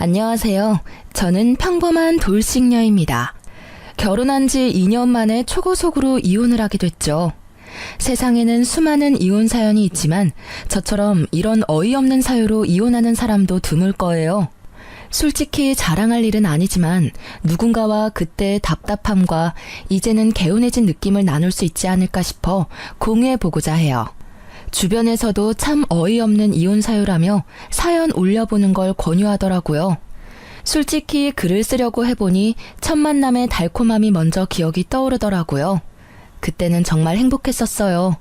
안녕하세요. 저는 평범한 돌싱녀입니다. 결혼한 지 2년 만에 초고속으로 이혼을 하게 됐죠. 세상에는 수많은 이혼 사연이 있지만 저처럼 이런 어이없는 사유로 이혼하는 사람도 드물 거예요. 솔직히 자랑할 일은 아니지만 누군가와 그때의 답답함과 이제는 개운해진 느낌을 나눌 수 있지 않을까 싶어 공유해보고자 해요. 주변에서도 참 어이없는 이혼 사유라며 사연 올려보는 걸 권유하더라고요. 솔직히 글을 쓰려고 해보니 첫 만남의 달콤함이 먼저 기억이 떠오르더라고요. 그때는 정말 행복했었어요.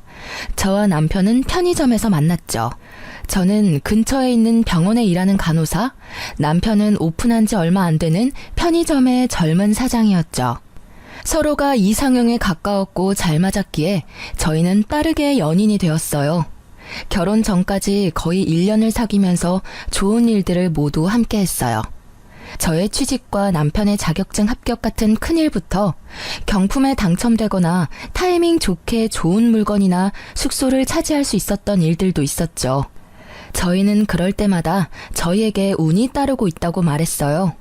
저와 남편은 편의점에서 만났죠. 저는 근처에 있는 병원에 일하는 간호사, 남편은 오픈한 지 얼마 안 되는 편의점의 젊은 사장이었죠. 서로가 이상형에 가까웠고 잘 맞았기에 저희는 빠르게 연인이 되었어요. 결혼 전까지 거의 1년을 사귀면서 좋은 일들을 모두 함께 했어요. 저의 취직과 남편의 자격증 합격 같은 큰일부터 경품에 당첨되거나 타이밍 좋게 좋은 물건이나 숙소를 차지할 수 있었던 일들도 있었죠. 저희는 그럴 때마다 저희에게 운이 따르고 있다고 말했어요.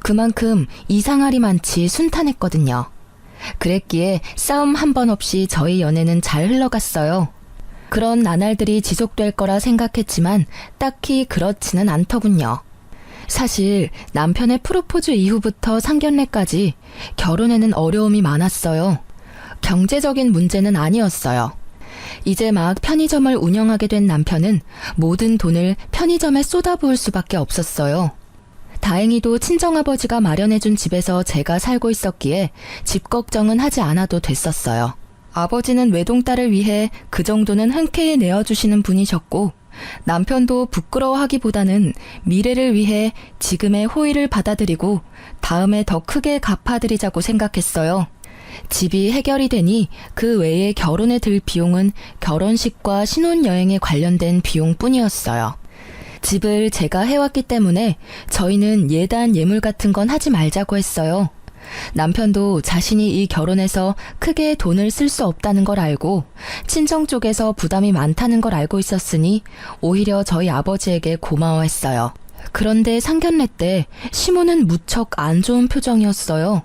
그만큼 이상할이 많지 순탄했거든요. 그랬기에 싸움 한 번 없이 저희 연애는 잘 흘러갔어요. 그런 나날들이 지속될 거라 생각했지만 딱히 그렇지는 않더군요. 사실 남편의 프로포즈 이후부터 상견례까지 결혼에는 어려움이 많았어요. 경제적인 문제는 아니었어요. 이제 막 편의점을 운영하게 된 남편은 모든 돈을 편의점에 쏟아부을 수밖에 없었어요. 다행히도 친정아버지가 마련해준 집에서 제가 살고 있었기에 집 걱정은 하지 않아도 됐었어요. 아버지는 외동딸을 위해 그 정도는 흔쾌히 내어주시는 분이셨고 남편도 부끄러워하기보다는 미래를 위해 지금의 호의를 받아들이고 다음에 더 크게 갚아드리자고 생각했어요. 집이 해결이 되니 그 외에 결혼에 들 비용은 결혼식과 신혼여행에 관련된 비용뿐이었어요. 집을 제가 해왔기 때문에 저희는 예단 예물 같은 건 하지 말자고 했어요. 남편도 자신이 이 결혼에서 크게 돈을 쓸 수 없다는 걸 알고 친정 쪽에서 부담이 많다는 걸 알고 있었으니 오히려 저희 아버지에게 고마워했어요. 그런데 상견례 때 시모는 무척 안 좋은 표정이었어요.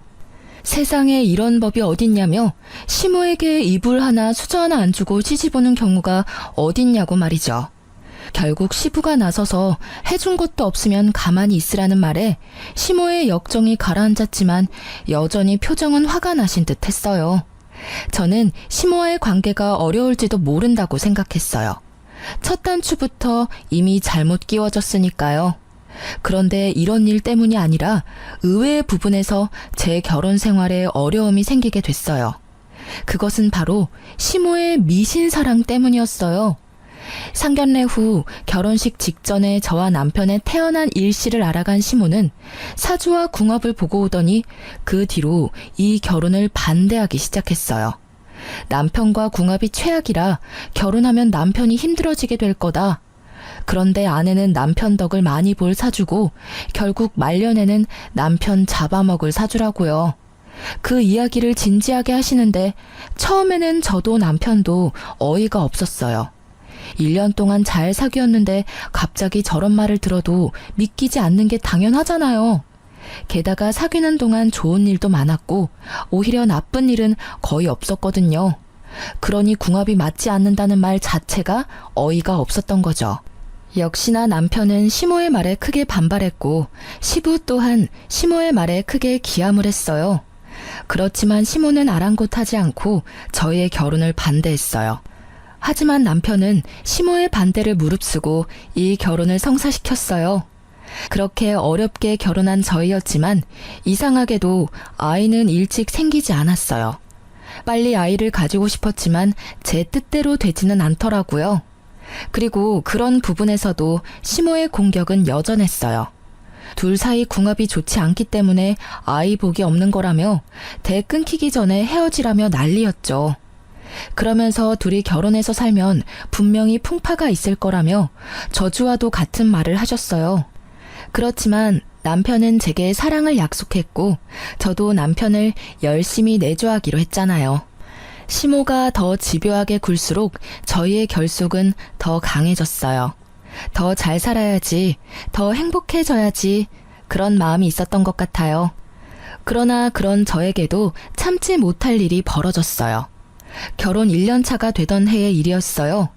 세상에 이런 법이 어딨냐며 시모에게 이불 하나 수저 하나 안 주고 시집 오는 경우가 어딨냐고 말이죠. 결국 시부가 나서서 해준 것도 없으면 가만히 있으라는 말에 시모의 역정이 가라앉았지만 여전히 표정은 화가 나신 듯 했어요. 저는 시모와의 관계가 어려울지도 모른다고 생각했어요. 첫 단추부터 이미 잘못 끼워졌으니까요. 그런데 이런 일 때문이 아니라 의외의 부분에서 제 결혼 생활에 어려움이 생기게 됐어요. 그것은 바로 시모의 미신사랑 때문이었어요. 상견례 후 결혼식 직전에 저와 남편의 태어난 일시를 알아간 시모는 사주와 궁합을 보고 오더니 그 뒤로 이 결혼을 반대하기 시작했어요. 남편과 궁합이 최악이라 결혼하면 남편이 힘들어지게 될 거다. 그런데 아내는 남편 덕을 많이 볼 사주고 결국 말년에는 남편 잡아먹을 사주라고요. 그 이야기를 진지하게 하시는데 처음에는 저도 남편도 어이가 없었어요. 1년 동안 잘 사귀었는데 갑자기 저런 말을 들어도 믿기지 않는 게 당연하잖아요. 게다가 사귀는 동안 좋은 일도 많았고 오히려 나쁜 일은 거의 없었거든요. 그러니 궁합이 맞지 않는다는 말 자체가 어이가 없었던 거죠. 역시나 남편은 시모의 말에 크게 반발했고 시부 또한 시모의 말에 크게 기함을 했어요. 그렇지만 시모는 아랑곳하지 않고 저희의 결혼을 반대했어요. 하지만 남편은 시모의 반대를 무릅쓰고 이 결혼을 성사시켰어요. 그렇게 어렵게 결혼한 저희였지만 이상하게도 아이는 일찍 생기지 않았어요. 빨리 아이를 가지고 싶었지만 제 뜻대로 되지는 않더라고요. 그리고 그런 부분에서도 시모의 공격은 여전했어요. 둘 사이 궁합이 좋지 않기 때문에 아이 복이 없는 거라며 대 끊기기 전에 헤어지라며 난리였죠. 그러면서 둘이 결혼해서 살면 분명히 풍파가 있을 거라며 저주와도 같은 말을 하셨어요. 그렇지만 남편은 제게 사랑을 약속했고 저도 남편을 열심히 내조하기로 했잖아요. 시모가 더 집요하게 굴수록 저희의 결속은 더 강해졌어요. 더 잘 살아야지, 더 행복해져야지, 그런 마음이 있었던 것 같아요. 그러나 그런 저에게도 참지 못할 일이 벌어졌어요. 결혼 1년 차가 되던 해의 일이었어요.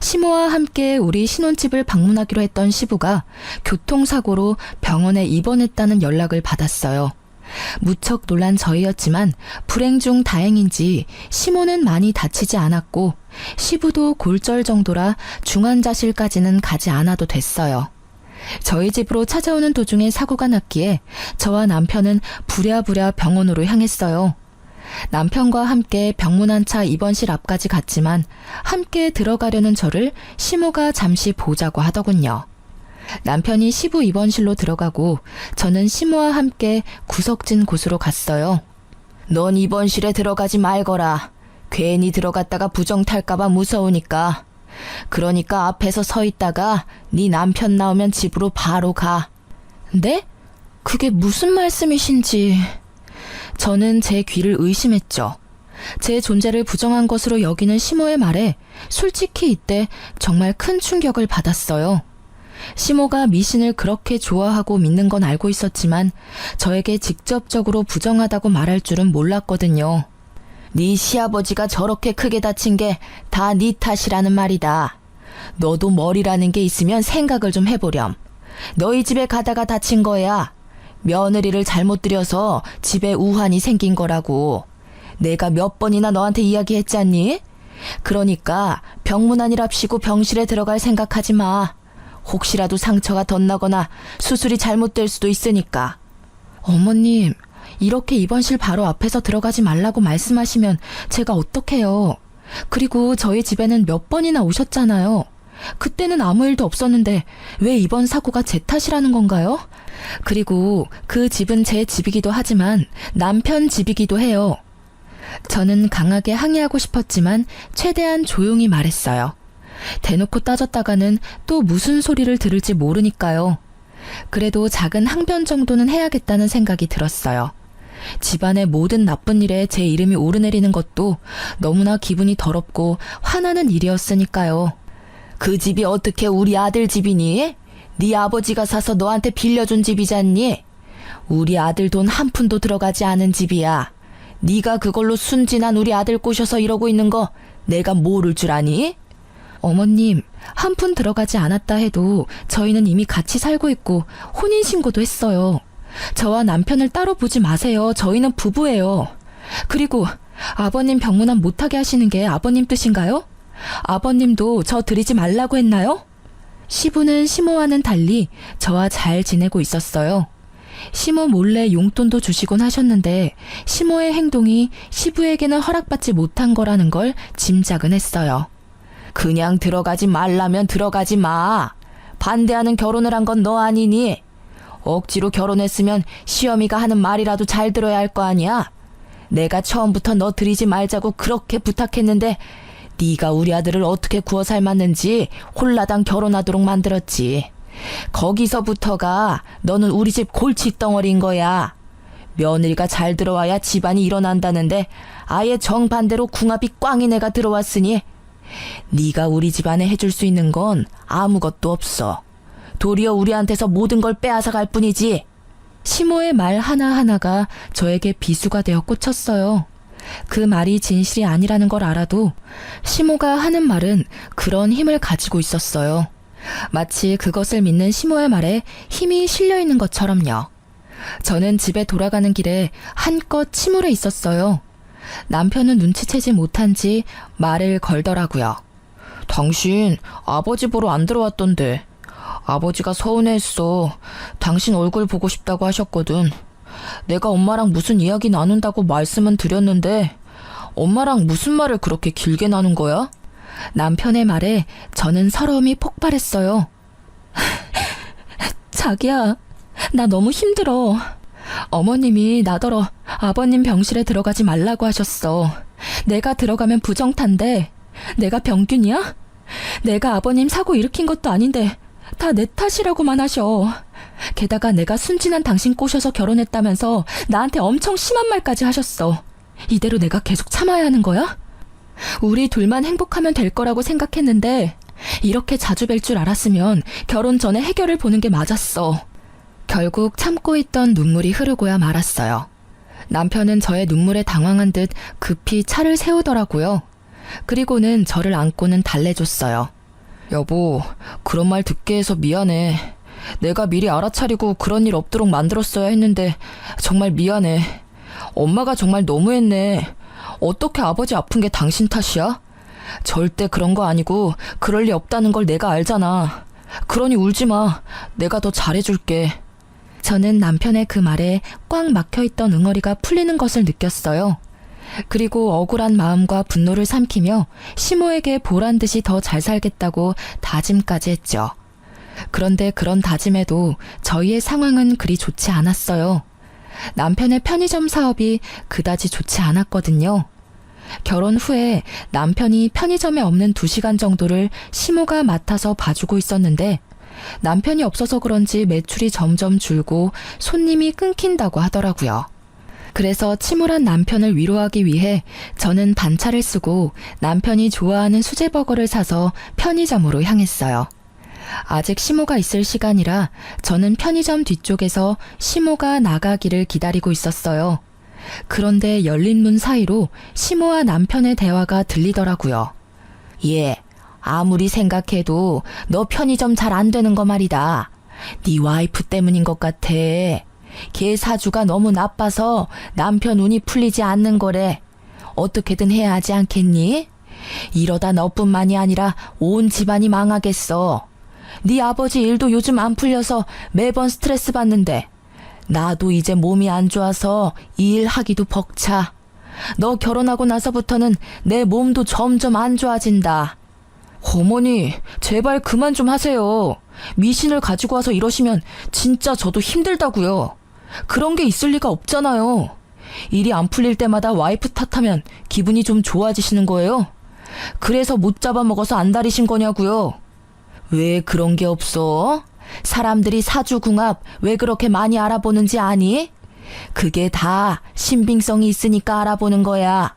시모와 함께 우리 신혼집을 방문하기로 했던 시부가 교통사고로 병원에 입원했다는 연락을 받았어요. 무척 놀란 저희였지만 불행 중 다행인지 시모는 많이 다치지 않았고 시부도 골절 정도라 중환자실까지는 가지 않아도 됐어요. 저희 집으로 찾아오는 도중에 사고가 났기에 저와 남편은 부랴부랴 병원으로 향했어요. 남편과 함께 병문안차 입원실 앞까지 갔지만 함께 들어가려는 저를 시모가 잠시 보자고 하더군요. 남편이 시부 입원실로 들어가고 저는 시모와 함께 구석진 곳으로 갔어요. 넌 입원실에 들어가지 말거라. 괜히 들어갔다가 부정 탈까봐 무서우니까. 그러니까 앞에서 서 있다가 네 남편 나오면 집으로 바로 가. 네? 그게 무슨 말씀이신지. 저는 제 귀를 의심했죠. 제 존재를 부정한 것으로 여기는 시모의 말에 솔직히 이때 정말 큰 충격을 받았어요. 시모가 미신을 그렇게 좋아하고 믿는 건 알고 있었지만 저에게 직접적으로 부정하다고 말할 줄은 몰랐거든요. 네 시아버지가 저렇게 크게 다친 게 다 네 탓이라는 말이다. 너도 머리라는 게 있으면 생각을 좀 해보렴. 너희 집에 가다가 다친 거야. 며느리를 잘못 들여서 집에 우환이 생긴 거라고. 내가 몇 번이나 너한테 이야기했지 않니? 그러니까 병문안이랍시고 병실에 들어갈 생각하지 마. 혹시라도 상처가 덧나거나 수술이 잘못될 수도 있으니까. 어머님, 이렇게 입원실 바로 앞에서 들어가지 말라고 말씀하시면 제가 어떡해요. 그리고 저희 집에는 몇 번이나 오셨잖아요. 그때는 아무 일도 없었는데 왜 이번 사고가 제 탓이라는 건가요? 그리고 그 집은 제 집이기도 하지만 남편 집이기도 해요. 저는 강하게 항의하고 싶었지만 최대한 조용히 말했어요. 대놓고 따졌다가는 또 무슨 소리를 들을지 모르니까요. 그래도 작은 항변 정도는 해야겠다는 생각이 들었어요. 집안의 모든 나쁜 일에 제 이름이 오르내리는 것도 너무나 기분이 더럽고 화나는 일이었으니까요. 그 집이 어떻게 우리 아들 집이니? 네 아버지가 사서 너한테 빌려준 집이잖니? 우리 아들 돈 한 푼도 들어가지 않은 집이야. 네가 그걸로 순진한 우리 아들 꼬셔서 이러고 있는 거 내가 모를 줄 아니? 어머님, 한 푼 들어가지 않았다 해도 저희는 이미 같이 살고 있고 혼인신고도 했어요. 저와 남편을 따로 보지 마세요. 저희는 부부예요. 그리고 아버님 병문안 못하게 하시는 게 아버님 뜻인가요? 아버님도 저 드리지 말라고 했나요? 시부는 시모와는 달리 저와 잘 지내고 있었어요. 시모 몰래 용돈도 주시곤 하셨는데 시모의 행동이 시부에게는 허락받지 못한 거라는 걸 짐작은 했어요. 그냥 들어가지 말라면 들어가지 마. 반대하는 결혼을 한 건 너 아니니? 억지로 결혼했으면 시어미가 하는 말이라도 잘 들어야 할 거 아니야? 내가 처음부터 너 들이지 말자고 그렇게 부탁했는데 네가 우리 아들을 어떻게 구워 삶았는지 홀라당 결혼하도록 만들었지. 거기서부터가 너는 우리 집 골칫덩어리인 거야. 며느리가 잘 들어와야 집안이 일어난다는데 아예 정반대로 궁합이 꽝인 애가 들어왔으니 네가 우리 집안에 해줄 수 있는 건 아무것도 없어. 도리어 우리한테서 모든 걸 빼앗아갈 뿐이지. 시모의 말 하나하나가 저에게 비수가 되어 꽂혔어요. 그 말이 진실이 아니라는 걸 알아도 시모가 하는 말은 그런 힘을 가지고 있었어요. 마치 그것을 믿는 시모의 말에 힘이 실려 있는 것처럼요. 저는 집에 돌아가는 길에 한껏 침울해 있었어요. 남편은 눈치채지 못한지 말을 걸더라고요. 당신 아버지 보러 안 들어왔던데. 아버지가 서운해했어. 당신 얼굴 보고 싶다고 하셨거든. 내가 엄마랑 무슨 이야기 나눈다고 말씀은 드렸는데 엄마랑 무슨 말을 그렇게 길게 나눈 거야? 남편의 말에 저는 서러움이 폭발했어요. 자기야, 나 너무 힘들어. 어머님이 나더러 아버님 병실에 들어가지 말라고 하셨어. 내가 들어가면 부정탄데 내가 병균이야? 내가 아버님 사고 일으킨 것도 아닌데 다 내 탓이라고만 하셔. 게다가 내가 순진한 당신 꼬셔서 결혼했다면서 나한테 엄청 심한 말까지 하셨어. 이대로 내가 계속 참아야 하는 거야? 우리 둘만 행복하면 될 거라고 생각했는데 이렇게 자주 뵐 줄 알았으면 결혼 전에 해결을 보는 게 맞았어. 결국 참고 있던 눈물이 흐르고야 말았어요. 남편은 저의 눈물에 당황한 듯 급히 차를 세우더라고요. 그리고는 저를 안고는 달래줬어요. 여보, 그런 말 듣게 해서 미안해. 내가 미리 알아차리고 그런 일 없도록 만들었어야 했는데 정말 미안해. 엄마가 정말 너무했네. 어떻게 아버지 아픈 게 당신 탓이야? 절대 그런 거 아니고 그럴 리 없다는 걸 내가 알잖아. 그러니 울지 마. 내가 더 잘해줄게. 저는 남편의 그 말에 꽉 막혀있던 응어리가 풀리는 것을 느꼈어요. 그리고 억울한 마음과 분노를 삼키며 시모에게 보란 듯이 더 잘 살겠다고 다짐까지 했죠. 그런데 그런 다짐에도 저희의 상황은 그리 좋지 않았어요. 남편의 편의점 사업이 그다지 좋지 않았거든요. 결혼 후에 남편이 편의점에 없는 2시간 정도를 시모가 맡아서 봐주고 있었는데 남편이 없어서 그런지 매출이 점점 줄고 손님이 끊긴다고 하더라고요. 그래서 침울한 남편을 위로하기 위해 저는 반차를 쓰고 남편이 좋아하는 수제버거를 사서 편의점으로 향했어요. 아직 시모가 있을 시간이라 저는 편의점 뒤쪽에서 시모가 나가기를 기다리고 있었어요. 그런데 열린 문 사이로 시모와 남편의 대화가 들리더라고요. 얘, 아무리 생각해도 너 편의점 잘 안 되는 거 말이다. 네 와이프 때문인 것 같아. 걔 사주가 너무 나빠서 남편 운이 풀리지 않는 거래. 어떻게든 해야 하지 않겠니? 이러다 너뿐만이 아니라 온 집안이 망하겠어. 네 아버지 일도 요즘 안 풀려서 매번 스트레스 받는데 나도 이제 몸이 안 좋아서 이 일 하기도 벅차. 너 결혼하고 나서부터는 내 몸도 점점 안 좋아진다. 어머니, 제발 그만 좀 하세요. 미신을 가지고 와서 이러시면 진짜 저도 힘들다고요. 그런 게 있을 리가 없잖아요. 일이 안 풀릴 때마다 와이프 탓하면 기분이 좀 좋아지시는 거예요? 그래서 못 잡아먹어서 안달이신 거냐고요? 왜 그런 게 없어? 사람들이 사주궁합 왜 그렇게 많이 알아보는지 아니? 그게 다 신빙성이 있으니까 알아보는 거야.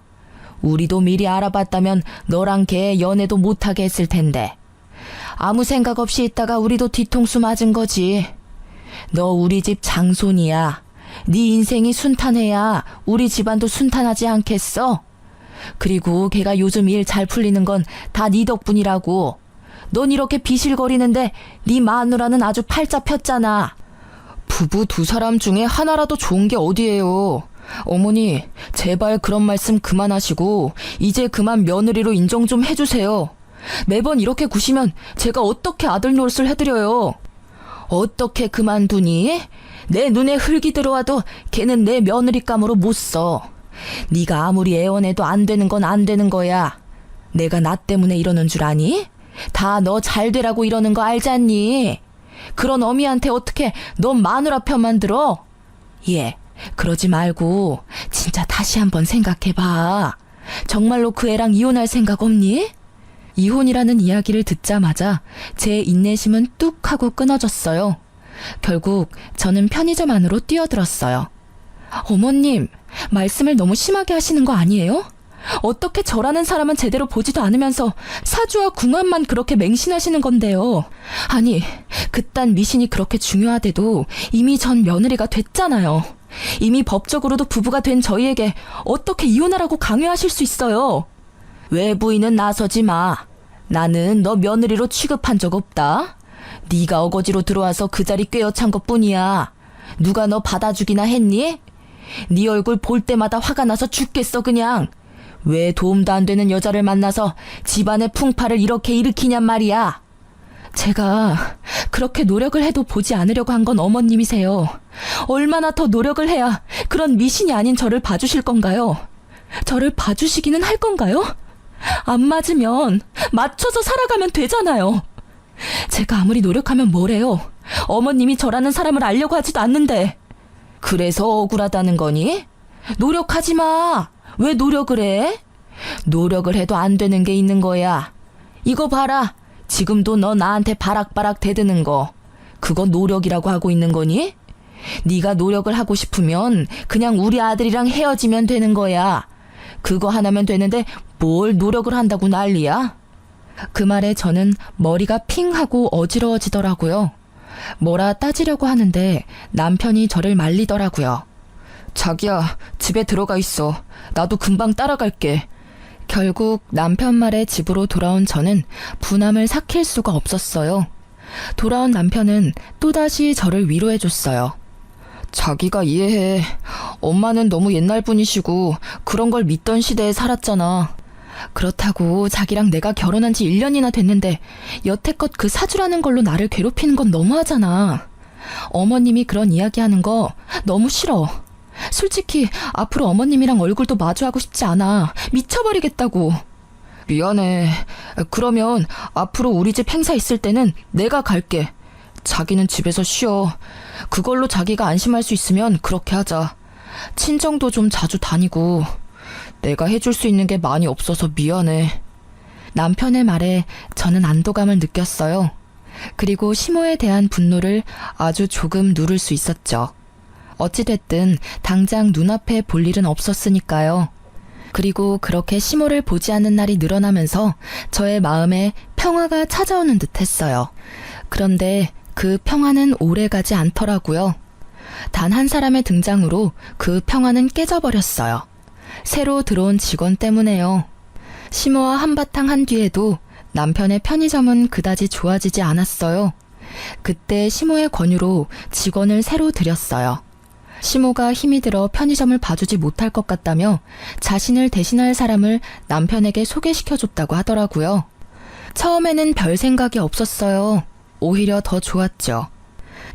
우리도 미리 알아봤다면 너랑 걔 연애도 못하게 했을 텐데. 아무 생각 없이 있다가 우리도 뒤통수 맞은 거지. 너 우리 집 장손이야. 네 인생이 순탄해야 우리 집안도 순탄하지 않겠어? 그리고 걔가 요즘 일 잘 풀리는 건 다 네 덕분이라고. 넌 이렇게 비실거리는데 네 마누라는 아주 팔자 폈잖아. 부부 두 사람 중에 하나라도 좋은 게 어디예요. 어머니, 제발 그런 말씀 그만하시고 이제 그만 며느리로 인정 좀 해주세요. 매번 이렇게 구시면 제가 어떻게 아들 노릇을 해드려요. 어떻게 그만두니? 내 눈에 흙이 들어와도 걔는 내 며느리감으로 못 써. 네가 아무리 애원해도 안 되는 건 안 되는 거야. 내가 나 때문에 이러는 줄 아니? 다 너 잘 되라고 이러는 거 알잖니? 그런 어미한테 어떻게 너 마누라 편만 들어? 예, 그러지 말고 진짜 다시 한번 생각해봐. 정말로 그 애랑 이혼할 생각 없니? 이혼이라는 이야기를 듣자마자 제 인내심은 뚝 하고 끊어졌어요. 결국 저는 편의점 안으로 뛰어들었어요. 어머님, 말씀을 너무 심하게 하시는 거 아니에요? 어떻게 저라는 사람은 제대로 보지도 않으면서 사주와 궁합만 그렇게 맹신하시는 건데요. 아니, 그딴 미신이 그렇게 중요하대도 이미 전 며느리가 됐잖아요. 이미 법적으로도 부부가 된 저희에게 어떻게 이혼하라고 강요하실 수 있어요? 외부인은 나서지 마. 나는 너 며느리로 취급한 적 없다. 네가 어거지로 들어와서 그 자리 꿰어찬 것뿐이야. 누가 너 받아주기나 했니? 네 얼굴 볼 때마다 화가 나서 죽겠어 그냥. 왜 도움도 안 되는 여자를 만나서 집안의 풍파를 이렇게 일으키냔 말이야. 제가 그렇게 노력을 해도 보지 않으려고 한 건 어머님이세요. 얼마나 더 노력을 해야 그런 미신이 아닌 저를 봐주실 건가요? 저를 봐주시기는 할 건가요? 안 맞으면 맞춰서 살아가면 되잖아요. 제가 아무리 노력하면 뭐래요? 어머님이 저라는 사람을 알려고 하지도 않는데. 그래서 억울하다는 거니? 노력하지 마. 왜 노력을 해? 노력을 해도 안 되는 게 있는 거야. 이거 봐라. 지금도 너 나한테 바락바락 대드는 거. 그거 노력이라고 하고 있는 거니? 네가 노력을 하고 싶으면 그냥 우리 아들이랑 헤어지면 되는 거야. 그거 하나면 되는데 뭘 노력을 한다고 난리야? 그 말에 저는 머리가 핑 하고 어지러워지더라고요. 뭐라 따지려고 하는데 남편이 저를 말리더라고요. 자기야, 집에 들어가 있어. 나도 금방 따라갈게. 결국 남편 말에 집으로 돌아온 저는 분함을 삭힐 수가 없었어요. 돌아온 남편은 또다시 저를 위로해줬어요. 자기가 이해해. 엄마는 너무 옛날 분이시고 그런 걸 믿던 시대에 살았잖아. 그렇다고 자기랑 내가 결혼한 지 1년이나 됐는데 여태껏 그 사주라는 걸로 나를 괴롭히는 건 너무하잖아. 어머님이 그런 이야기하는 거 너무 싫어. 솔직히 앞으로 어머님이랑 얼굴도 마주하고 싶지 않아. 미쳐버리겠다고. 미안해. 그러면 앞으로 우리 집 행사 있을 때는 내가 갈게. 자기는 집에서 쉬어. 그걸로 자기가 안심할 수 있으면 그렇게 하자. 친정도 좀 자주 다니고. 내가 해줄 수 있는 게 많이 없어서 미안해. 남편의 말에 저는 안도감을 느꼈어요. 그리고 시모에 대한 분노를 아주 조금 누를 수 있었죠. 어찌됐든 당장 눈앞에 볼 일은 없었으니까요. 그리고 그렇게 시모를 보지 않는 날이 늘어나면서 저의 마음에 평화가 찾아오는 듯 했어요. 그런데 그 평화는 오래가지 않더라고요. 단 한 사람의 등장으로 그 평화는 깨져버렸어요. 새로 들어온 직원 때문에요. 시모와 한바탕 한 뒤에도 남편의 편의점은 그다지 좋아지지 않았어요. 그때 시모의 권유로 직원을 새로 들였어요. 시모가 힘이 들어 편의점을 봐주지 못할 것 같다며 자신을 대신할 사람을 남편에게 소개시켜줬다고 하더라고요. 처음에는 별 생각이 없었어요. 오히려 더 좋았죠.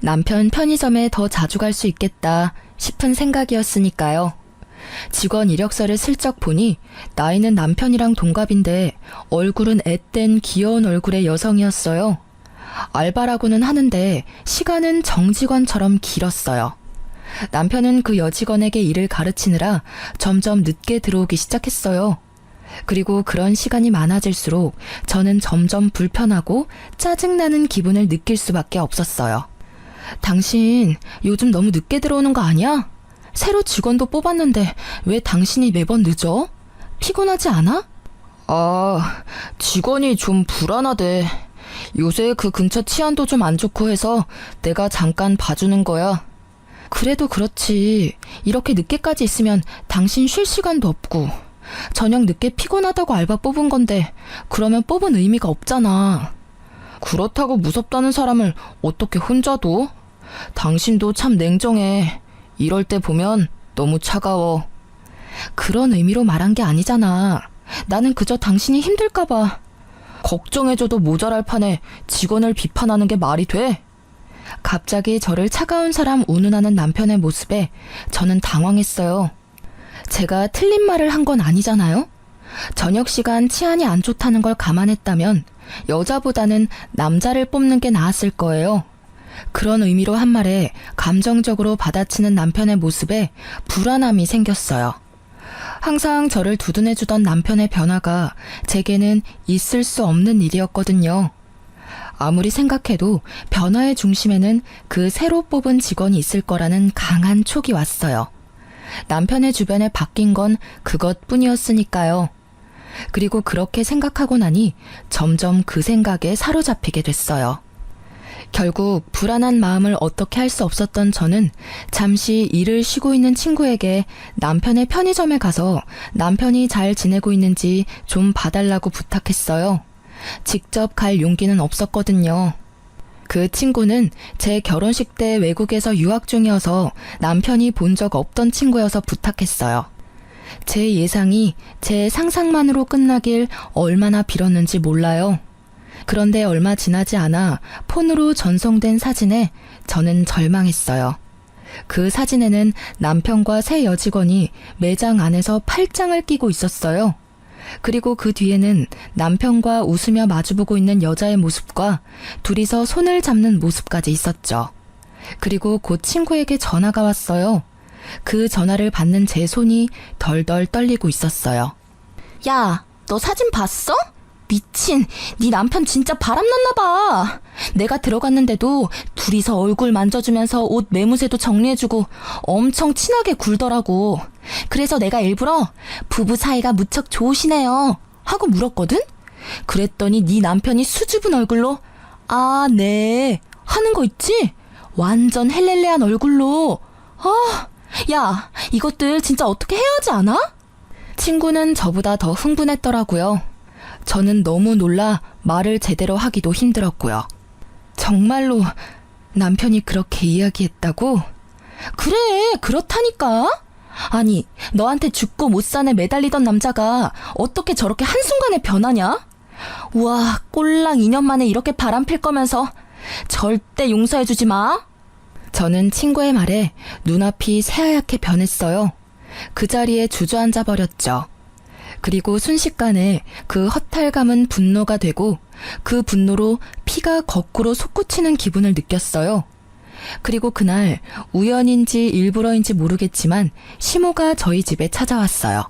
남편 편의점에 더 자주 갈 수 있겠다 싶은 생각이었으니까요. 직원 이력서를 슬쩍 보니 나이는 남편이랑 동갑인데 얼굴은 앳된 귀여운 얼굴의 여성이었어요. 알바라고는 하는데 시간은 정직원처럼 길었어요. 남편은 그 여직원에게 일을 가르치느라 점점 늦게 들어오기 시작했어요. 그리고 그런 시간이 많아질수록 저는 점점 불편하고 짜증나는 기분을 느낄 수밖에 없었어요. 당신 요즘 너무 늦게 들어오는 거 아니야? 새로 직원도 뽑았는데 왜 당신이 매번 늦어? 피곤하지 않아? 직원이 좀 불안하대. 요새 그 근처 치안도 좀 안 좋고 해서 내가 잠깐 봐주는 거야. 그래도 그렇지. 이렇게 늦게까지 있으면 당신 쉴 시간도 없고. 저녁 늦게 피곤하다고 알바 뽑은 건데 그러면 뽑은 의미가 없잖아. 그렇다고 무섭다는 사람을 어떻게 혼자 둬? 당신도 참 냉정해. 이럴 때 보면 너무 차가워. 그런 의미로 말한 게 아니잖아. 나는 그저 당신이 힘들까봐. 걱정해줘도 모자랄 판에 직원을 비판하는 게 말이 돼? 갑자기 저를 차가운 사람 운운하는 남편의 모습에 저는 당황했어요. 제가 틀린 말을 한 건 아니잖아요? 저녁 시간 치안이 안 좋다는 걸 감안했다면 여자보다는 남자를 뽑는 게 나았을 거예요. 그런 의미로 한 말에 감정적으로 받아치는 남편의 모습에 불안함이 생겼어요. 항상 저를 두둔해주던 남편의 변화가 제게는 있을 수 없는 일이었거든요. 아무리 생각해도 변화의 중심에는 그 새로 뽑은 직원이 있을 거라는 강한 촉이 왔어요. 남편의 주변에 바뀐 건 그것뿐이었으니까요. 그리고 그렇게 생각하고 나니 점점 그 생각에 사로잡히게 됐어요. 결국 불안한 마음을 어떻게 할 수 없었던 저는 잠시 일을 쉬고 있는 친구에게 남편의 편의점에 가서 남편이 잘 지내고 있는지 좀 봐달라고 부탁했어요. 직접 갈 용기는 없었거든요. 그 친구는 제 결혼식 때 외국에서 유학 중이어서 남편이 본 적 없던 친구여서 부탁했어요. 제 예상이 제 상상만으로 끝나길 얼마나 빌었는지 몰라요. 그런데 얼마 지나지 않아 폰으로 전송된 사진에 저는 절망했어요. 그 사진에는 남편과 새 여직원이 매장 안에서 팔짱을 끼고 있었어요. 그리고 그 뒤에는 남편과 웃으며 마주보고 있는 여자의 모습과 둘이서 손을 잡는 모습까지 있었죠. 그리고 곧 친구에게 전화가 왔어요. 그 전화를 받는 제 손이 덜덜 떨리고 있었어요. 야, 너 사진 봤어? 미친, 네 남편 진짜 바람났나 봐. 내가 들어갔는데도 둘이서 얼굴 만져주면서 옷 매무새도 정리해주고 엄청 친하게 굴더라고. 그래서 내가 일부러 부부 사이가 무척 좋으시네요 하고 물었거든? 그랬더니 네 남편이 수줍은 얼굴로 아, 네, 하는 거 있지? 완전 헬렐레한 얼굴로. 야, 이것들 진짜 어떻게 해야 하지 않아? 친구는 저보다 더 흥분했더라고요. 저는 너무 놀라 말을 제대로 하기도 힘들었고요. 정말로 남편이 그렇게 이야기했다고? 그래, 그렇다니까. 아니, 너한테 죽고 못 산에 매달리던 남자가 어떻게 저렇게 한순간에 변하냐? 우와, 꼴랑 2년 만에 이렇게 바람필 거면서 절대 용서해주지 마. 저는 친구의 말에 눈앞이 새하얗게 변했어요. 그 자리에 주저앉아 버렸죠. 그리고 순식간에 그 허탈감은 분노가 되고 그 분노로 피가 거꾸로 솟구치는 기분을 느꼈어요. 그리고 그날 우연인지 일부러인지 모르겠지만 시모가 저희 집에 찾아왔어요.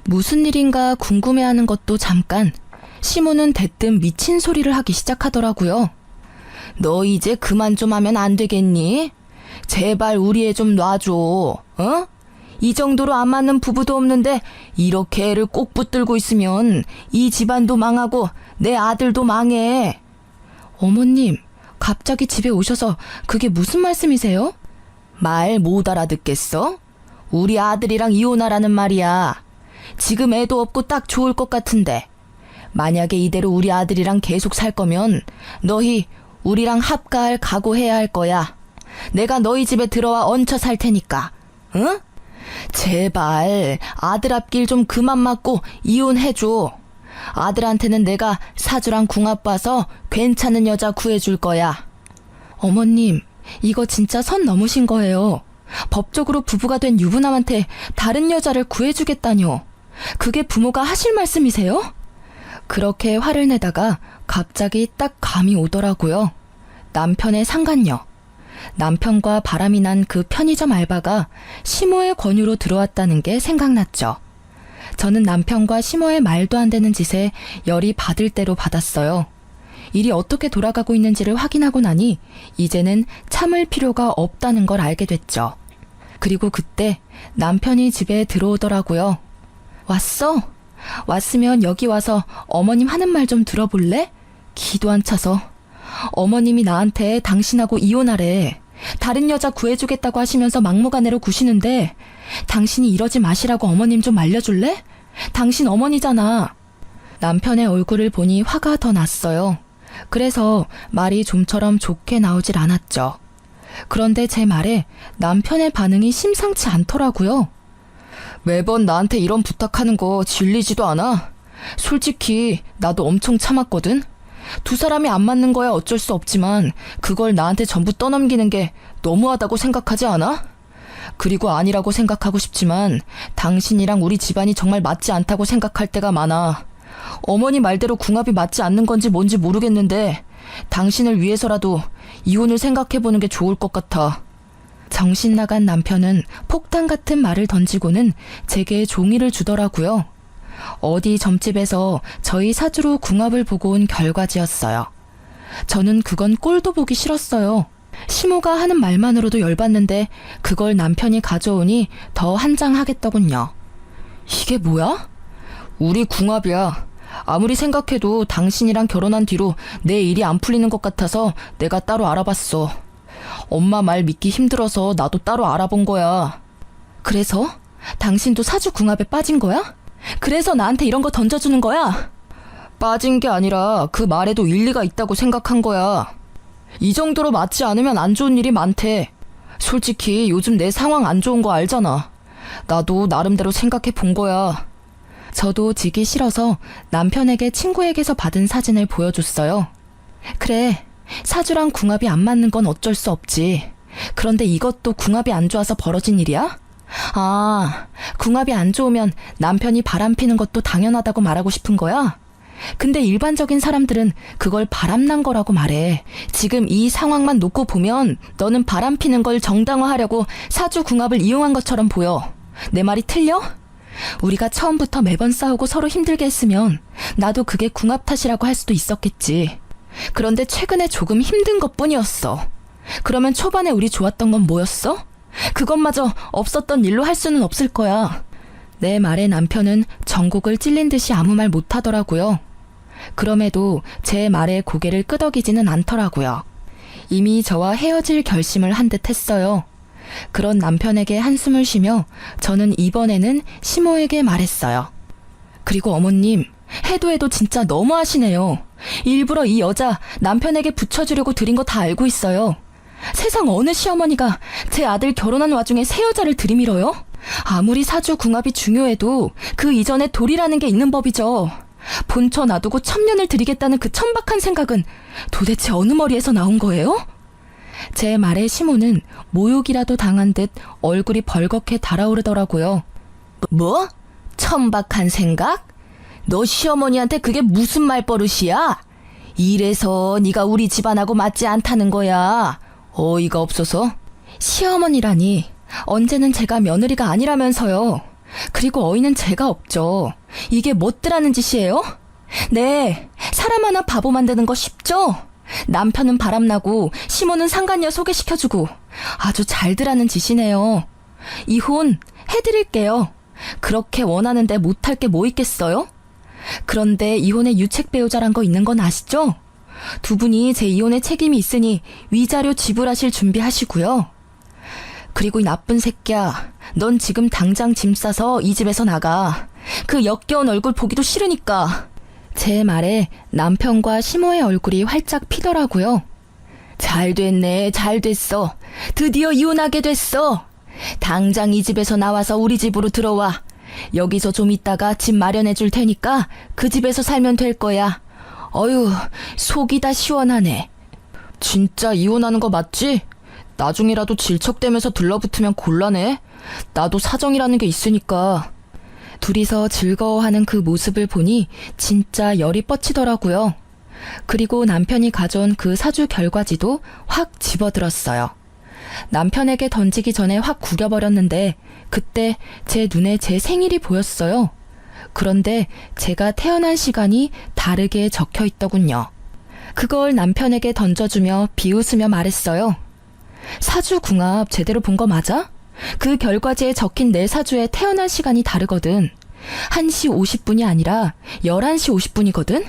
무슨 일인가 궁금해하는 것도 잠깐, 시모는 대뜸 미친 소리를 하기 시작하더라고요. 너 이제 그만 좀 하면 안 되겠니? 제발 우리 애 좀 놔줘. 어? 이 정도로 안 맞는 부부도 없는데 이렇게 애를 꼭 붙들고 있으면 이 집안도 망하고 내 아들도 망해. 어머님, 갑자기 집에 오셔서 그게 무슨 말씀이세요? 말 못 알아듣겠어? 우리 아들이랑 이혼하라는 말이야. 지금 애도 없고 딱 좋을 것 같은데 만약에 이대로 우리 아들이랑 계속 살 거면 너희 우리랑 합가할 각오해야 할 거야. 내가 너희 집에 들어와 얹혀 살 테니까. 응? 제발 아들 앞길 좀 그만 맞고 이혼해줘. 아들한테는 내가 사주랑 궁합 봐서 괜찮은 여자 구해줄 거야. 어머님, 이거 진짜 선 넘으신 거예요. 법적으로 부부가 된 유부남한테 다른 여자를 구해주겠다뇨. 그게 부모가 하실 말씀이세요? 그렇게 화를 내다가 갑자기 딱 감이 오더라고요. 남편의 상간녀. 남편과 바람이 난 그 편의점 알바가 시모의 권유로 들어왔다는 게 생각났죠. 저는 남편과 시모의 말도 안 되는 짓에 열이 받을 대로 받았어요. 일이 어떻게 돌아가고 있는지를 확인하고 나니 이제는 참을 필요가 없다는 걸 알게 됐죠. 그리고 그때 남편이 집에 들어오더라고요. 왔어? 왔으면 여기 와서 어머님 하는 말 좀 들어볼래? 기도 안 차서. 어머님이 나한테 당신하고 이혼하래. 다른 여자 구해주겠다고 하시면서 막무가내로 구시는데 당신이 이러지 마시라고 어머님 좀 알려줄래? 당신 어머니잖아. 남편의 얼굴을 보니 화가 더 났어요. 그래서 말이 좀처럼 좋게 나오질 않았죠. 그런데 제 말에 남편의 반응이 심상치 않더라고요. 매번 나한테 이런 부탁하는 거 질리지도 않아? 솔직히 나도 엄청 참았거든? 두 사람이 안 맞는 거야 어쩔 수 없지만 그걸 나한테 전부 떠넘기는 게 너무하다고 생각하지 않아? 그리고 아니라고 생각하고 싶지만 당신이랑 우리 집안이 정말 맞지 않다고 생각할 때가 많아. 어머니 말대로 궁합이 맞지 않는 건지 뭔지 모르겠는데 당신을 위해서라도 이혼을 생각해보는 게 좋을 것 같아. 정신 나간 남편은 폭탄 같은 말을 던지고는 제게 종이를 주더라고요. 어디 점집에서 저희 사주로 궁합을 보고 온 결과지였어요. 저는 그건 꼴도 보기 싫었어요. 시모가 하는 말만으로도 열받는데 그걸 남편이 가져오니 더 한장하겠더군요. 이게 뭐야? 우리 궁합이야. 아무리 생각해도 당신이랑 결혼한 뒤로 내 일이 안 풀리는 것 같아서 내가 따로 알아봤어. 엄마 말 믿기 힘들어서 나도 따로 알아본 거야. 그래서? 당신도 사주 궁합에 빠진 거야? 그래서 나한테 이런 거 던져주는 거야? 빠진 게 아니라 그 말에도 일리가 있다고 생각한 거야. 이 정도로 맞지 않으면 안 좋은 일이 많대. 솔직히 요즘 내 상황 안 좋은 거 알잖아. 나도 나름대로 생각해 본 거야. 저도 지기 싫어서 남편에게 친구에게서 받은 사진을 보여줬어요. 그래, 사주랑 궁합이 안 맞는 건 어쩔 수 없지. 그런데 이것도 궁합이 안 좋아서 벌어진 일이야? 아, 궁합이 안 좋으면 남편이 바람피는 것도 당연하다고 말하고 싶은 거야? 근데 일반적인 사람들은 그걸 바람난 거라고 말해. 지금 이 상황만 놓고 보면 너는 바람피는 걸 정당화하려고 사주 궁합을 이용한 것처럼 보여. 내 말이 틀려? 우리가 처음부터 매번 싸우고 서로 힘들게 했으면 나도 그게 궁합 탓이라고 할 수도 있었겠지. 그런데 최근에 조금 힘든 것뿐이었어. 그러면 초반에 우리 좋았던 건 뭐였어? 그것마저 없었던 일로 할 수는 없을 거야. 내 말에 남편은 전곡을 찔린 듯이 아무 말 못하더라고요. 그럼에도 제 말에 고개를 끄덕이지는 않더라고요. 이미 저와 헤어질 결심을 한 듯 했어요. 그런 남편에게 한숨을 쉬며 저는 이번에는 시모에게 말했어요. 그리고 어머님, 해도 해도 진짜 너무하시네요. 일부러 이 여자 남편에게 붙여주려고 드린 거 다 알고 있어요. 세상 어느 시어머니가 제 아들 결혼한 와중에 새 여자를 들이밀어요? 아무리 사주 궁합이 중요해도 그 이전에 돌이라는 게 있는 법이죠. 본처 놔두고 천년을 드리겠다는 그 천박한 생각은 도대체 어느 머리에서 나온 거예요? 제 말에 시모는 모욕이라도 당한 듯 얼굴이 벌겋게 달아오르더라고요. 뭐? 천박한 생각? 너 시어머니한테 그게 무슨 말버릇이야? 이래서 네가 우리 집안하고 맞지 않다는 거야. 어이가 없어서. 시어머니라니, 언제는 제가 며느리가 아니라면서요. 그리고 어이는 제가 없죠. 이게 못들하는 짓이에요? 네, 사람 하나 바보 만드는 거 쉽죠? 남편은 바람나고 시모는 상간녀 소개시켜주고 아주 잘들하는 짓이네요. 이혼 해드릴게요. 그렇게 원하는데 못할 게 뭐 있겠어요? 그런데 이혼에 유책 배우자란 거 있는 건 아시죠? 두 분이 제 이혼에 책임이 있으니 위자료 지불하실 준비하시고요. 그리고 이 나쁜 새끼야, 넌 지금 당장 짐 싸서 이 집에서 나가. 그 역겨운 얼굴 보기도 싫으니까. 제 말에 남편과 시모의 얼굴이 활짝 피더라고요. 잘 됐네, 잘 됐어. 드디어 이혼하게 됐어. 당장 이 집에서 나와서 우리 집으로 들어와. 여기서 좀 있다가 집 마련해 줄 테니까 그 집에서 살면 될 거야. 어휴, 속이 다 시원하네. 진짜 이혼하는 거 맞지? 나중이라도 질척대면서 들러붙으면 곤란해. 나도 사정이라는 게 있으니까. 둘이서 즐거워하는 그 모습을 보니 진짜 열이 뻗치더라고요. 그리고 남편이 가져온 그 사주 결과지도 확 집어들었어요. 남편에게 던지기 전에 확 구겨버렸는데 그때 제 눈에 제 생일이 보였어요. 그런데 제가 태어난 시간이 다르게 적혀 있더군요. 그걸 남편에게 던져주며 비웃으며 말했어요. 사주 궁합 제대로 본 거 맞아? 그 결과지에 적힌 내 사주에 태어난 시간이 다르거든. 1시 50분이 아니라 11시 50분이거든?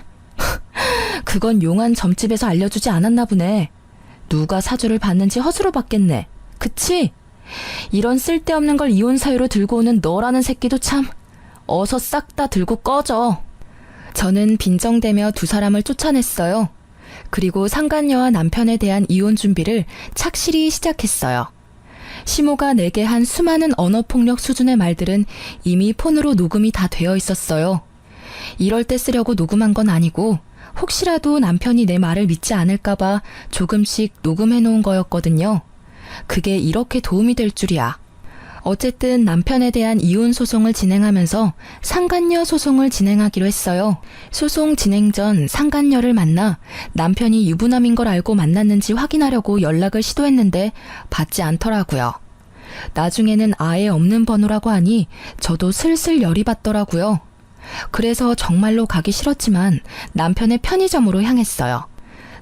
그건 용한 점집에서 알려주지 않았나 보네. 누가 사주를 봤는지 허수로 봤겠네. 그치? 이런 쓸데없는 걸 이혼 사유로 들고 오는 너라는 새끼도 참. 어서 싹 다 들고 꺼져. 저는 빈정대며 두 사람을 쫓아냈어요. 그리고 상간녀와 남편에 대한 이혼 준비를 착실히 시작했어요. 시모가 내게 한 수많은 언어폭력 수준의 말들은 이미 폰으로 녹음이 다 되어 있었어요. 이럴 때 쓰려고 녹음한 건 아니고 혹시라도 남편이 내 말을 믿지 않을까봐 조금씩 녹음해 놓은 거였거든요. 그게 이렇게 도움이 될 줄이야. 어쨌든 남편에 대한 이혼 소송을 진행하면서 상간녀 소송을 진행하기로 했어요. 소송 진행 전 상간녀를 만나 남편이 유부남인 걸 알고 만났는지 확인하려고 연락을 시도했는데 받지 않더라고요. 나중에는 아예 없는 번호라고 하니 저도 슬슬 열이 받더라고요. 그래서 정말로 가기 싫었지만 남편의 편의점으로 향했어요.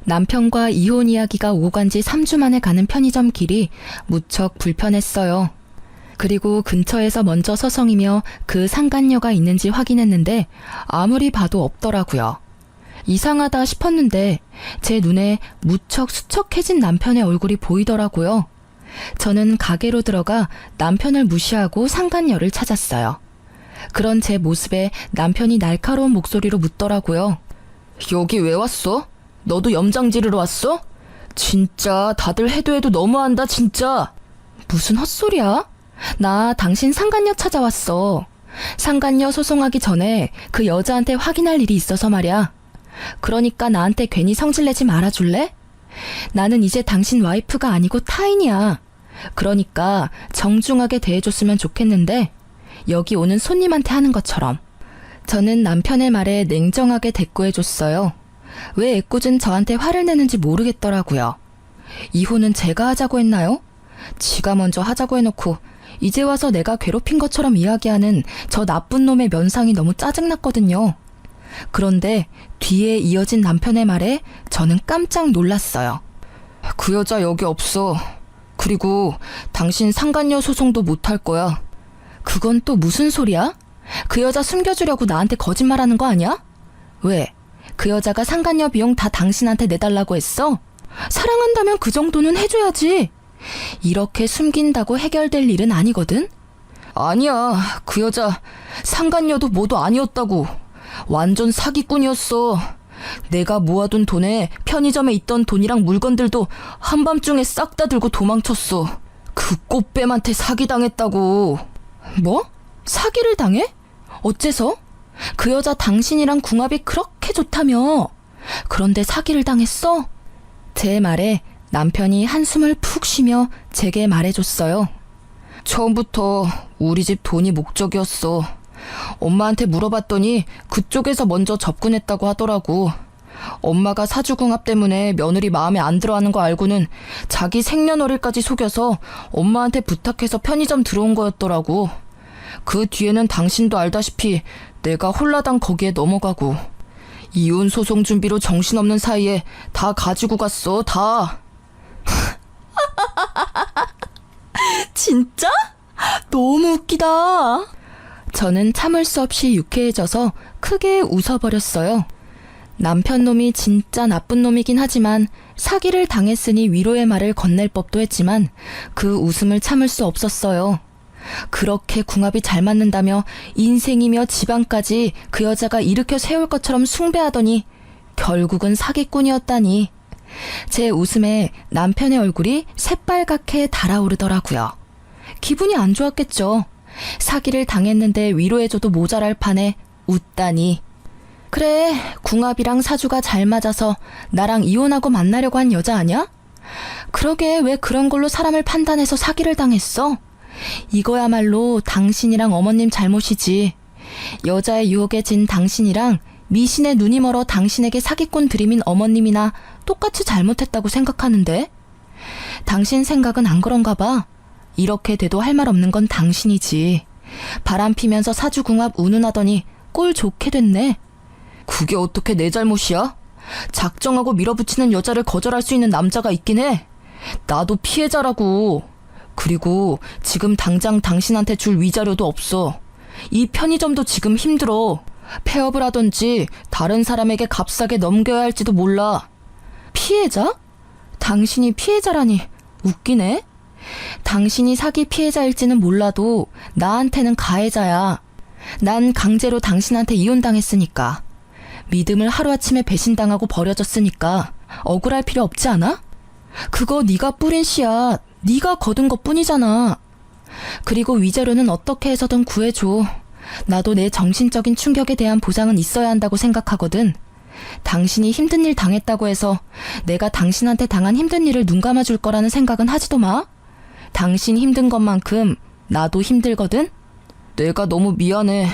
남편과 이혼 이야기가 오고 간 지 3주 만에 가는 편의점 길이 무척 불편했어요. 그리고 근처에서 먼저 서성이며 그 상간녀가 있는지 확인했는데 아무리 봐도 없더라고요. 이상하다 싶었는데 제 눈에 무척 수척해진 남편의 얼굴이 보이더라고요. 저는 가게로 들어가 남편을 무시하고 상간녀를 찾았어요. 그런 제 모습에 남편이 날카로운 목소리로 묻더라고요. 여기 왜 왔어? 너도 염장 지르러 왔어? 진짜 다들 해도 해도 너무한다 진짜. 무슨 헛소리야? 나 당신 상간녀 찾아왔어. 상간녀 소송하기 전에 그 여자한테 확인할 일이 있어서 말이야. 그러니까 나한테 괜히 성질내지 말아줄래? 나는 이제 당신 와이프가 아니고 타인이야. 그러니까 정중하게 대해줬으면 좋겠는데 여기 오는 손님한테 하는 것처럼. 저는 남편의 말에 냉정하게 대꾸해줬어요. 왜 애꿎은 저한테 화를 내는지 모르겠더라고요. 이혼은 제가 하자고 했나요? 지가 먼저 하자고 해놓고 이제 와서 내가 괴롭힌 것처럼 이야기하는 저 나쁜 놈의 면상이 너무 짜증났거든요. 그런데 뒤에 이어진 남편의 말에 저는 깜짝 놀랐어요. 그 여자 여기 없어. 그리고 당신 상간녀 소송도 못할 거야. 그건 또 무슨 소리야? 그 여자 숨겨주려고 나한테 거짓말하는 거 아니야? 왜? 그 여자가 상간녀 비용 다 당신한테 내달라고 했어? 사랑한다면 그 정도는 해줘야지. 이렇게 숨긴다고 해결될 일은 아니거든? 아니야, 그 여자 상간녀도 뭐도 아니었다고. 완전 사기꾼이었어. 내가 모아둔 돈에 편의점에 있던 돈이랑 물건들도 한밤중에 싹 다 들고 도망쳤어. 그 꽃뱀한테 사기당했다고. 뭐? 사기를 당해? 어째서? 그 여자 당신이랑 궁합이 그렇게 좋다며. 그런데 사기를 당했어? 제 말에 남편이 한숨을 푹 쉬며 제게 말해줬어요. 처음부터 우리 집 돈이 목적이었어. 엄마한테 물어봤더니 그쪽에서 먼저 접근했다고 하더라고. 엄마가 사주궁합 때문에 며느리 마음에 안 들어하는 거 알고는 자기 생년월일까지 속여서 엄마한테 부탁해서 편의점 들어온 거였더라고. 그 뒤에는 당신도 알다시피 내가 홀라당 거기에 넘어가고 이혼 소송 준비로 정신없는 사이에 다 가지고 갔어, 다. 진짜? 너무 웃기다. 저는 참을 수 없이 유쾌해져서 크게 웃어버렸어요. 남편 놈이 진짜 나쁜 놈이긴 하지만 사기를 당했으니 위로의 말을 건넬 법도 했지만 그 웃음을 참을 수 없었어요. 그렇게 궁합이 잘 맞는다며 인생이며 집안까지 그 여자가 일으켜 세울 것처럼 숭배하더니 결국은 사기꾼이었다니. 제 웃음에 남편의 얼굴이 새빨갛게 달아오르더라고요. 기분이 안 좋았겠죠. 사기를 당했는데 위로해줘도 모자랄 판에 웃다니. 그래, 궁합이랑 사주가 잘 맞아서 나랑 이혼하고 만나려고 한 여자 아냐? 그러게 왜 그런 걸로 사람을 판단해서 사기를 당했어? 이거야말로 당신이랑 어머님 잘못이지. 여자의 유혹에 진 당신이랑 미신의 눈이 멀어 당신에게 사기꾼 들이민 어머님이나 똑같이 잘못했다고 생각하는데? 당신 생각은 안 그런가 봐. 이렇게 돼도 할 말 없는 건 당신이지. 바람 피면서 사주궁합 운운하더니 꼴 좋게 됐네. 그게 어떻게 내 잘못이야? 작정하고 밀어붙이는 여자를 거절할 수 있는 남자가 있긴 해. 나도 피해자라고. 그리고 지금 당장 당신한테 줄 위자료도 없어. 이 편의점도 지금 힘들어. 폐업을 하던지 다른 사람에게 값싸게 넘겨야 할지도 몰라. 피해자? 당신이 피해자라니 웃기네. 당신이 사기 피해자일지는 몰라도 나한테는 가해자야. 난 강제로 당신한테 이혼당했으니까. 믿음을 하루아침에 배신당하고 버려졌으니까 억울할 필요 없지 않아? 그거 네가 뿌린 씨앗, 네가 거둔 것뿐이잖아. 그리고 위자료는 어떻게 해서든 구해줘. 나도 내 정신적인 충격에 대한 보상은 있어야 한다고 생각하거든. 당신이 힘든 일 당했다고 해서 내가 당신한테 당한 힘든 일을 눈 감아줄 거라는 생각은 하지도 마. 당신 힘든 것만큼 나도 힘들거든. 내가 너무 미안해.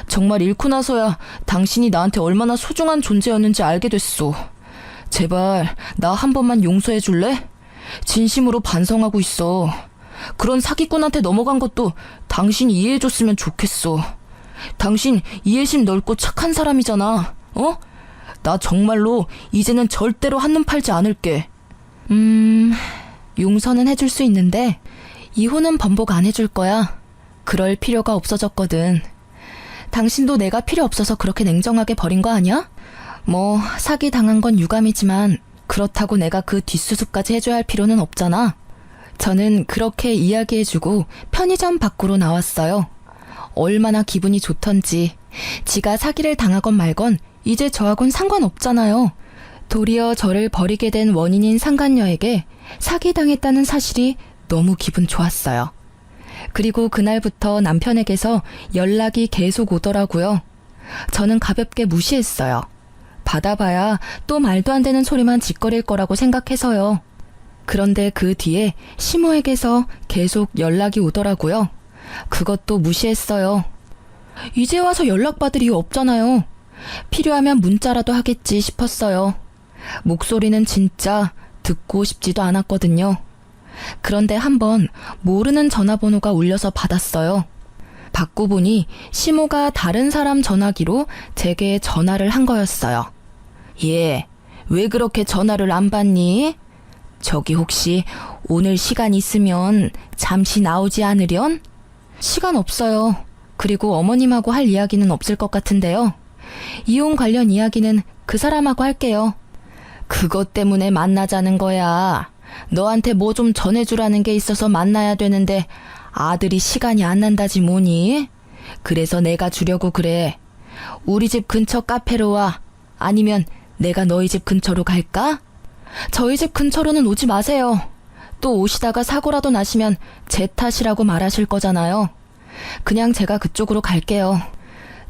정말 잃고 나서야 당신이 나한테 얼마나 소중한 존재였는지 알게 됐어. 제발 나 한 번만 용서해 줄래? 진심으로 반성하고 있어. 그런 사기꾼한테 넘어간 것도 당신이 이해해줬으면 좋겠어. 당신 이해심 넓고 착한 사람이잖아. 어? 나 정말로 이제는 절대로 한눈 팔지 않을게. 용서는 해줄 수 있는데 이혼은 번복 안 해줄 거야. 그럴 필요가 없어졌거든. 당신도 내가 필요 없어서 그렇게 냉정하게 버린 거 아니야? 뭐 사기 당한 건 유감이지만 그렇다고 내가 그 뒷수습까지 해줘야 할 필요는 없잖아. 저는 그렇게 이야기해주고 편의점 밖으로 나왔어요. 얼마나 기분이 좋던지. 지가 사기를 당하건 말건 이제 저하고는 상관없잖아요. 도리어 저를 버리게 된 원인인 상간녀에게 사기당했다는 사실이 너무 기분 좋았어요. 그리고 그날부터 남편에게서 연락이 계속 오더라고요. 저는 가볍게 무시했어요. 받아봐야 또 말도 안 되는 소리만 짓거릴 거라고 생각해서요. 그런데 그 뒤에 시모에게서 계속 연락이 오더라고요. 그것도 무시했어요. 이제 와서 연락받을 이유 없잖아요. 필요하면 문자라도 하겠지 싶었어요. 목소리는 진짜 듣고 싶지도 않았거든요. 그런데 한번 모르는 전화번호가 울려서 받았어요. 받고 보니 시모가 다른 사람 전화기로 제게 전화를 한 거였어요. 예, 왜 그렇게 전화를 안 받니? 저기 혹시 오늘 시간 있으면 잠시 나오지 않으련? 시간 없어요. 그리고 어머님하고 할 이야기는 없을 것 같은데요. 이혼 관련 이야기는 그 사람하고 할게요. 그것 때문에 만나자는 거야. 너한테 뭐 좀 전해주라는 게 있어서 만나야 되는데 아들이 시간이 안 난다지 뭐니? 그래서 내가 주려고 그래. 우리 집 근처 카페로 와. 아니면 내가 너희 집 근처로 갈까? 저희 집 근처로는 오지 마세요. 또 오시다가 사고라도 나시면 제 탓이라고 말하실 거잖아요. 그냥 제가 그쪽으로 갈게요.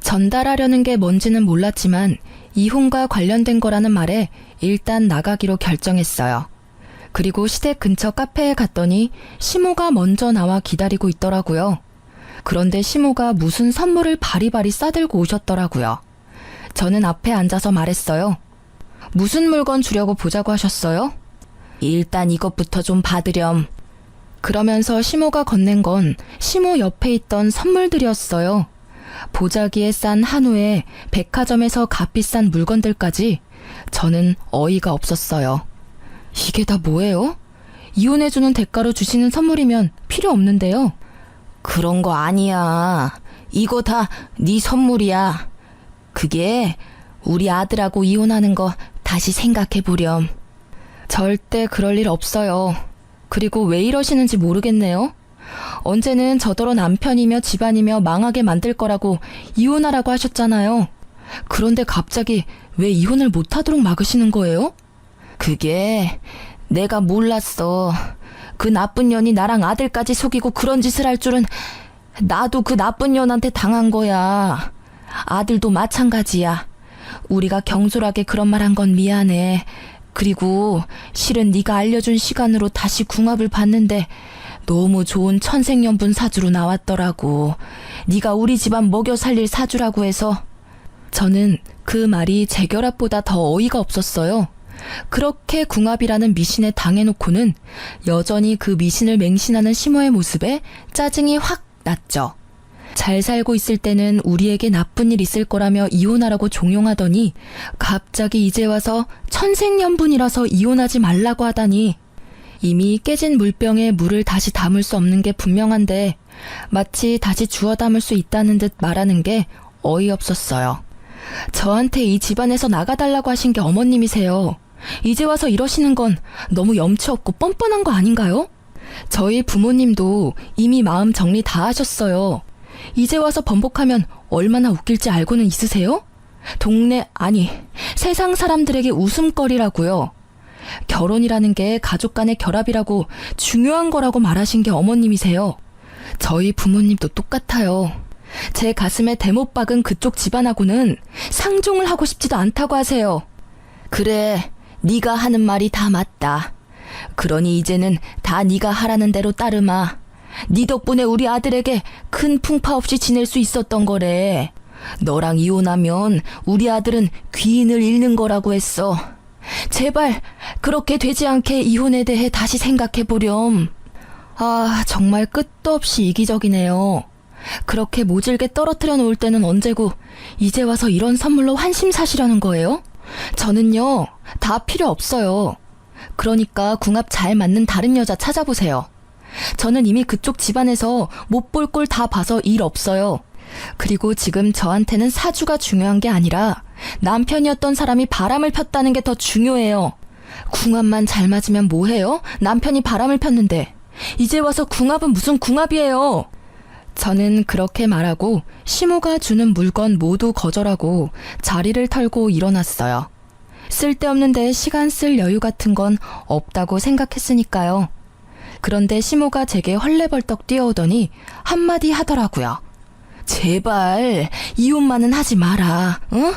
전달하려는 게 뭔지는 몰랐지만 이혼과 관련된 거라는 말에 일단 나가기로 결정했어요. 그리고 시댁 근처 카페에 갔더니 시모가 먼저 나와 기다리고 있더라고요. 그런데 시모가 무슨 선물을 바리바리 싸들고 오셨더라고요. 저는 앞에 앉아서 말했어요. 무슨 물건 주려고 보자고 하셨어요? 일단 이것부터 좀 받으렴. 그러면서 시모가 건넨 건 시모 옆에 있던 선물들이었어요. 보자기에 싼 한우에 백화점에서 값비싼 물건들까지. 저는 어이가 없었어요. 이게 다 뭐예요? 이혼해주는 대가로 주시는 선물이면 필요 없는데요. 그런 거 아니야. 이거 다 네 선물이야. 그게 우리 아들하고 이혼하는 거 다시 생각해보렴. 절대 그럴 일 없어요. 그리고 왜 이러시는지 모르겠네요. 언제는 저더러 남편이며 집안이며 망하게 만들 거라고 이혼하라고 하셨잖아요. 그런데 갑자기 왜 이혼을 못하도록 막으시는 거예요? 그게 내가 몰랐어. 그 나쁜 년이 나랑 아들까지 속이고 그런 짓을 할 줄은. 나도 그 나쁜 년한테 당한 거야. 아들도 마찬가지야. 우리가 경솔하게 그런 말 한 건 미안해. 그리고 실은 네가 알려준 시간으로 다시 궁합을 봤는데 너무 좋은 천생연분 사주로 나왔더라고. 네가 우리 집안 먹여 살릴 사주라고 해서. 저는 그 말이 재결합보다 더 어이가 없었어요. 그렇게 궁합이라는 미신에 당해놓고는 여전히 그 미신을 맹신하는 시모의 모습에 짜증이 확 났죠. 잘 살고 있을 때는 우리에게 나쁜 일 있을 거라며 이혼하라고 종용하더니 갑자기 이제 와서 천생연분이라서 이혼하지 말라고 하다니. 이미 깨진 물병에 물을 다시 담을 수 없는 게 분명한데 마치 다시 주워 담을 수 있다는 듯 말하는 게 어이없었어요. 저한테 이 집안에서 나가달라고 하신 게 어머님이세요. 이제 와서 이러시는 건 너무 염치 없고 뻔뻔한 거 아닌가요? 저희 부모님도 이미 마음 정리 다 하셨어요. 이제 와서 번복하면 얼마나 웃길지 알고는 있으세요? 동네, 아니, 세상 사람들에게 웃음거리라고요. 결혼이라는 게 가족 간의 결합이라고 중요한 거라고 말하신 게 어머님이세요. 저희 부모님도 똑같아요. 제 가슴에 대못 박은 그쪽 집안하고는 상종을 하고 싶지도 않다고 하세요. 그래, 네가 하는 말이 다 맞다. 그러니 이제는 다 네가 하라는 대로 따르마. 네 덕분에 우리 아들에게 큰 풍파 없이 지낼 수 있었던 거래. 너랑 이혼하면 우리 아들은 귀인을 잃는 거라고 했어. 제발 그렇게 되지 않게 이혼에 대해 다시 생각해보렴. 아, 정말 끝도 없이 이기적이네요. 그렇게 모질게 떨어뜨려 놓을 때는 언제고 이제 와서 이런 선물로 환심 사시려는 거예요? 저는요, 다 필요 없어요. 그러니까 궁합 잘 맞는 다른 여자 찾아보세요. 저는 이미 그쪽 집안에서 못 볼 꼴 다 봐서 일 없어요. 그리고 지금 저한테는 사주가 중요한 게 아니라 남편이었던 사람이 바람을 폈다는 게 더 중요해요. 궁합만 잘 맞으면 뭐해요? 남편이 바람을 폈는데. 이제 와서 궁합은 무슨 궁합이에요? 저는 그렇게 말하고 시모가 주는 물건 모두 거절하고 자리를 털고 일어났어요. 쓸데없는데 시간 쓸 여유 같은 건 없다고 생각했으니까요. 그런데 시모가 제게 헐레벌떡 뛰어오더니 한마디 하더라고요. 제발 이혼만은 하지 마라. 응?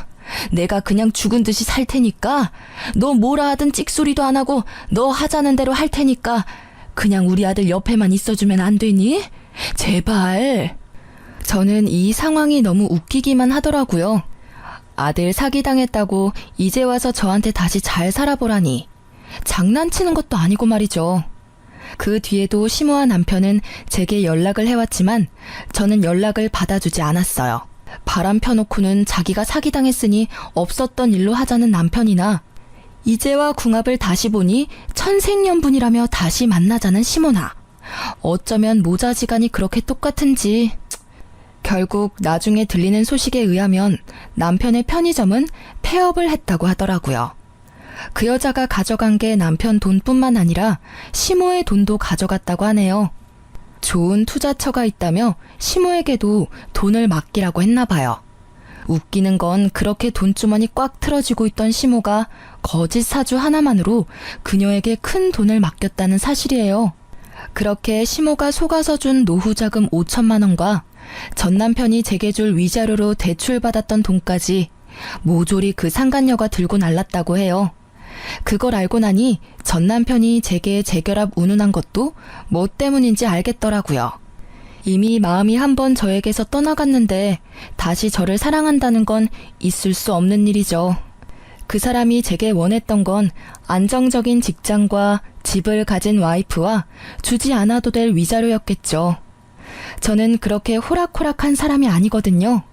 내가 그냥 죽은 듯이 살 테니까 너 뭐라 하든 찍소리도 안 하고 너 하자는 대로 할 테니까 그냥 우리 아들 옆에만 있어주면 안 되니? 제발. 저는 이 상황이 너무 웃기기만 하더라고요. 아들 사기당했다고 이제 와서 저한테 다시 잘 살아보라니. 장난치는 것도 아니고 말이죠. 그 뒤에도 시모와 남편은 제게 연락을 해왔지만 저는 연락을 받아주지 않았어요. 바람 펴놓고는 자기가 사기당했으니 없었던 일로 하자는 남편이나 이제와 궁합을 다시 보니 천생연분이라며 다시 만나자는 시모나. 어쩌면 모자지간이 그렇게 똑같은지. 결국 나중에 들리는 소식에 의하면 남편의 편의점은 폐업을 했다고 하더라고요. 그 여자가 가져간 게 남편 돈뿐만 아니라 시모의 돈도 가져갔다고 하네요. 좋은 투자처가 있다며 시모에게도 돈을 맡기라고 했나 봐요. 웃기는 건 그렇게 돈주머니 꽉 틀어지고 있던 시모가 거짓 사주 하나만으로 그녀에게 큰 돈을 맡겼다는 사실이에요. 그렇게 시모가 속아서 준 노후자금 5천만 원과 전 남편이 제게 줄 위자료로 대출받았던 돈까지 모조리 그 상간녀가 들고 날랐다고 해요. 그걸 알고 나니 전 남편이 제게 재결합 운운한 것도 뭐 때문인지 알겠더라고요. 이미 마음이 한번 저에게서 떠나갔는데 다시 저를 사랑한다는 건 있을 수 없는 일이죠. 그 사람이 제게 원했던 건 안정적인 직장과 집을 가진 와이프와 주지 않아도 될 위자료였겠죠. 저는 그렇게 호락호락한 사람이 아니거든요.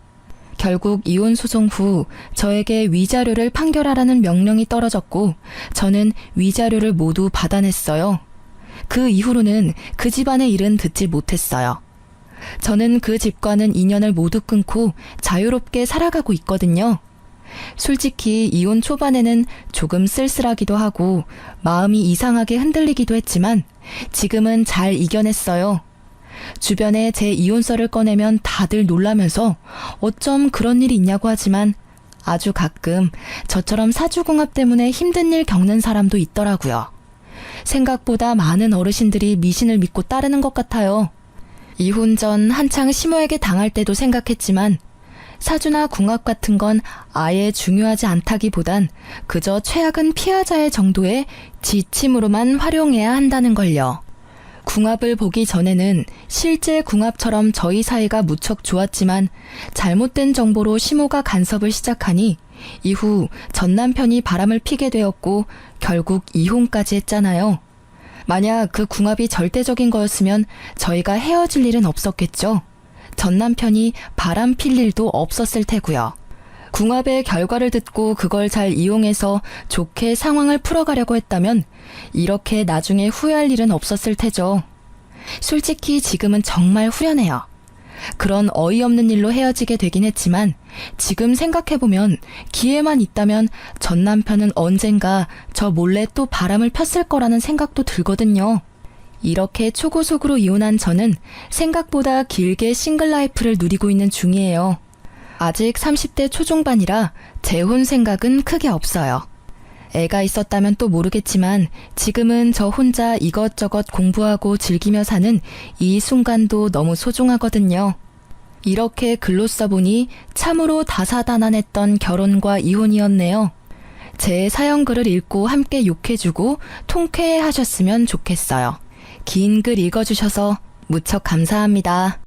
결국 이혼 소송 후 저에게 위자료를 판결하라는 명령이 떨어졌고 저는 위자료를 모두 받아냈어요. 그 이후로는 그 집안의 일은 듣지 못했어요. 저는 그 집과는 인연을 모두 끊고 자유롭게 살아가고 있거든요. 솔직히 이혼 초반에는 조금 쓸쓸하기도 하고 마음이 이상하게 흔들리기도 했지만 지금은 잘 이겨냈어요. 주변에 제 이혼설을 꺼내면 다들 놀라면서 어쩜 그런 일이 있냐고 하지만 아주 가끔 저처럼 사주궁합 때문에 힘든 일 겪는 사람도 있더라고요. 생각보다 많은 어르신들이 미신을 믿고 따르는 것 같아요. 이혼 전 한창 시모에게 당할 때도 생각했지만 사주나 궁합 같은 건 아예 중요하지 않다기보단 그저 최악은 피하자의 정도의 지침으로만 활용해야 한다는 걸요. 궁합을 보기 전에는 실제 궁합처럼 저희 사이가 무척 좋았지만 잘못된 정보로 시모가 간섭을 시작하니 이후 전 남편이 바람을 피게 되었고 결국 이혼까지 했잖아요. 만약 그 궁합이 절대적인 거였으면 저희가 헤어질 일은 없었겠죠. 전 남편이 바람 필 일도 없었을 테고요. 궁합의 결과를 듣고 그걸 잘 이용해서 좋게 상황을 풀어가려고 했다면 이렇게 나중에 후회할 일은 없었을 테죠. 솔직히 지금은 정말 후련해요. 그런 어이없는 일로 헤어지게 되긴 했지만 지금 생각해보면 기회만 있다면 전 남편은 언젠가 저 몰래 또 바람을 폈을 거라는 생각도 들거든요. 이렇게 초고속으로 이혼한 저는 생각보다 길게 싱글 라이프를 누리고 있는 중이에요. 아직 30대 초중반이라 재혼 생각은 크게 없어요. 애가 있었다면 또 모르겠지만 지금은 저 혼자 이것저것 공부하고 즐기며 사는 이 순간도 너무 소중하거든요. 이렇게 글로 써보니 참으로 다사다난했던 결혼과 이혼이었네요. 제 사연글을 읽고 함께 욕해주고 통쾌해하셨으면 좋겠어요. 긴 글 읽어주셔서 무척 감사합니다.